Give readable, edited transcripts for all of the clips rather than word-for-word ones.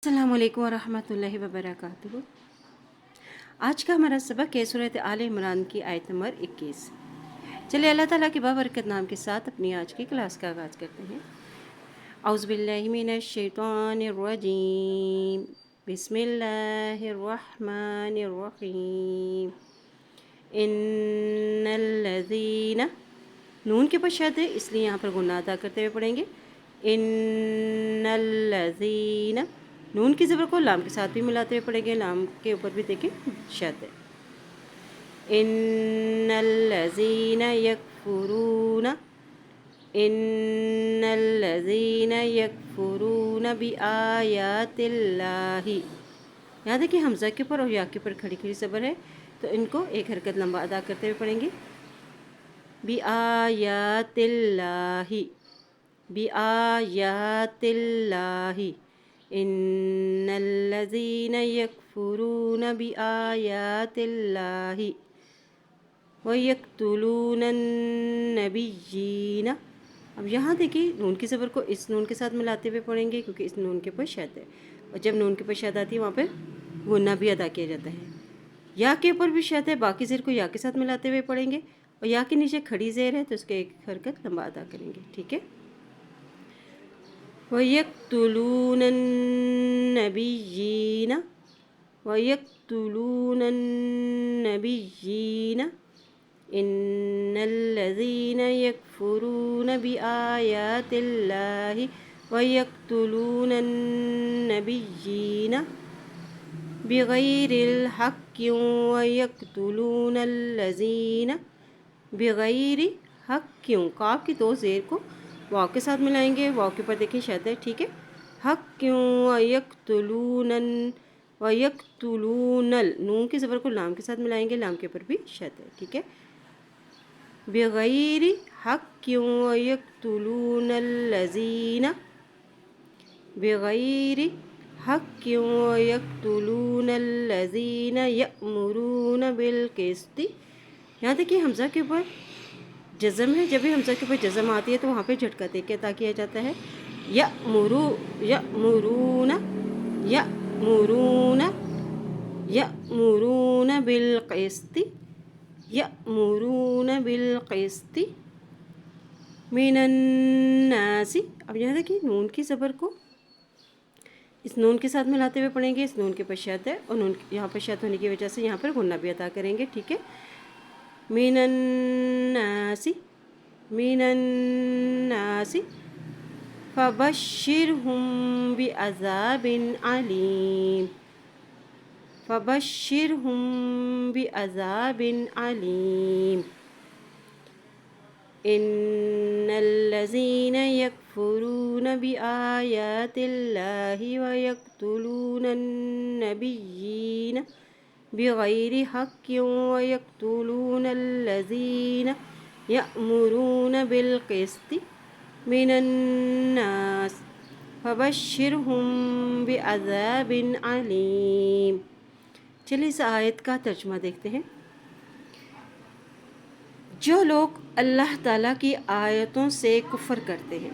अस्सलामु अलैकुम वरहमतुल्लाहि वबरकातुहू। आज का हमारा सबक है सूरत आल इमरान की आयत नंबर 21। चलिए अल्लाह ताला के बाबरकत नाम के साथ अपनी आज की क्लास का आगाज़ करते हैं। औज़ु बिल्लाहि मिनश शैतानिर रजीम, बिस्मिल्लाहिर रहमानिर रहीम। इन्नल्लज़ीना, नून के पश्चात है इसलिए यहाँ पर गुन्ना अदा करते हुए पढ़ेंगे। इन्नल्लज़ीना, नून की ज़बर को लाम के साथ भी मिलाते हुए पढ़ेंगे, लाम के ऊपर भी देखिए शद है। इन्नल्लज़ीना यकफुरूना, इन्नल्लज़ीना यकफुरूना बिआयातिल्लाहि। यहाँ देखिए हमज़ा के ऊपर और या के ऊपर खड़ी खड़ी ज़बर है, तो इनको एक हरकत लंबा अदा करते हुए पढ़ेंगे। बिआयातिल्लाहि, बिआयातिल्लाहि। इन्नल्लज़ीना यकफुरूना बिआयातिल्लाहि व यक़्तुलूनन नबिय्यीना। अब यहाँ देखिए नून की ज़बर को इस नून के साथ मिलाते हुए पढ़ेंगे क्योंकि इस नून के ऊपर शद है, और जब नून के ऊपर शद आती है वहाँ पर गुन्ना भी अदा किया जाता है। या के ऊपर भी शद है, बाकी ज़ेर को या के साथ मिलाते हुए पढ़ेंगे, और या के नीचे खड़ी ज़ेर है तो उसके एक हरकत लंबा अदा करेंगे। ठीक है। वयक़्तुलूनन नबिय्यीना, वयक़्तुलूनन नबिय्यीना। इन्नल्लज़ीना यकफुरूना बिआयातिल्लाहि वयक़्तुलूनन नबिय्यीना बिग़ैरिल हक़्क़ि वयक़्तुलूनल्लज़ीना, बिग़ैरि हक़्क़ि, काफ की दो ज़ेर को वाव के साथ मिलाएंगे, वाव के ऊपर देखिए शद है। ठीक है। हक़्क़ि वयक़्तुलूनन, वयक़्तुलूनल, नून की ज़बर को लाम के साथ मिलाएंगे, लाम के ऊपर भी शद है। ठीक है। बिग़ैरि हक़्क़ि वयक़्तुलूनल्लज़ीना, बिग़ैरि हक़्क़ि वयक़्तुलूनल्लज़ीना यअमुरूना बिलक़िस्ति। यहाँ देखिए हमज़ा के ऊपर जज़म है, जब भी हमज़ा के ऊपर जज़म आती है तो वहाँ पे झटका दे के अदा किया जाता है। यअमुरूना, यअमुरूना, यअमुरूना बिलक़िस्ति, यअमुरूना बिलक़िस्ति मिनन्नासी। अब यहाँ देखिए नून की ज़बर को इस नून के साथ मिलाते हुए पढ़ेंगे, इस नून के ऊपर शद है और नून यहाँ पर शद होने की वजह से यहाँ पर गुन्ना भी अदा करेंगे। ठीक है। मिनन्नासी, मिनन्नासी फ़बश्शिरहुम बिअज़ाबिन अलीम, फ़बश्शिरहुम बिअज़ाबिन अलीम। इन्नल्लज़ीना यकफुरूना बिआयातिल्लाहि वयक़्तुलूनन नबिय्यीना बिग़ैरि हक़्क़ि वयक़्तुलूनल्लज़ीना यअमुरूना बिलक़िस्ति मिनन्नास फ़बश्शिरहुम बिअज़ाबिन अलीम। चलिए इस आयत का तर्जुमा देखते हैं। जो लोग अल्लाह ताला की आयतों से कुफ़र करते हैं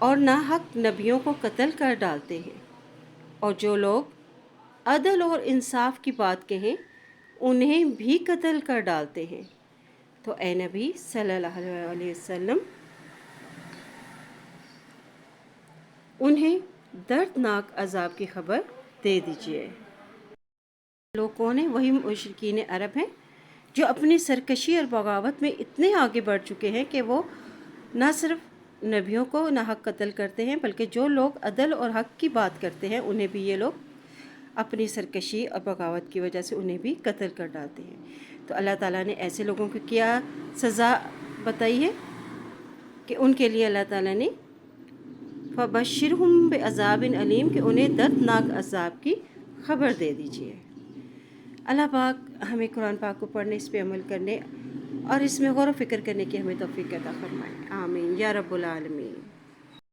और नाहक नबियों को कत्ल कर डालते हैं, और जो लोग अदल और इंसाफ की बात कहें उन्हें भी कत्ल कर डालते हैं, तो ए नबी सल्लल्लाहु अलैहि वसल्लम उन्हें दर्दनाक अज़ाब की खबर दे दीजिए। लोग कौन हैं? वही मुशरिकीन अरब हैं जो अपनी सरकशी और बगावत में इतने आगे बढ़ चुके हैं कि वो न सिर्फ नबियों को नाहक कत्ल करते हैं, बल्कि जो लोग अदल और हक़ की बात करते हैं उन्हें भी ये लोग अपनी सरकशी और बगावत की वजह से उन्हें भी कत्ल कर डालते हैं। तो अल्लाह ताला ने ऐसे लोगों को क्या सज़ा बताई है कि उनके लिए अल्लाह ताला ने फ़बश्शिरहुम बिअज़ाबिन अलीम, कि उन्हें दर्दनाक अज़ाब की खबर दे दीजिए। अल्लाह पाक हमें कुरान पाक को पढ़ने, इस पे अमल करने और इसमें गौर व फिक्र करने की हमें तौफ़ीक़ अता फ़रमाए। आमीन या रब्बुल आलमीन।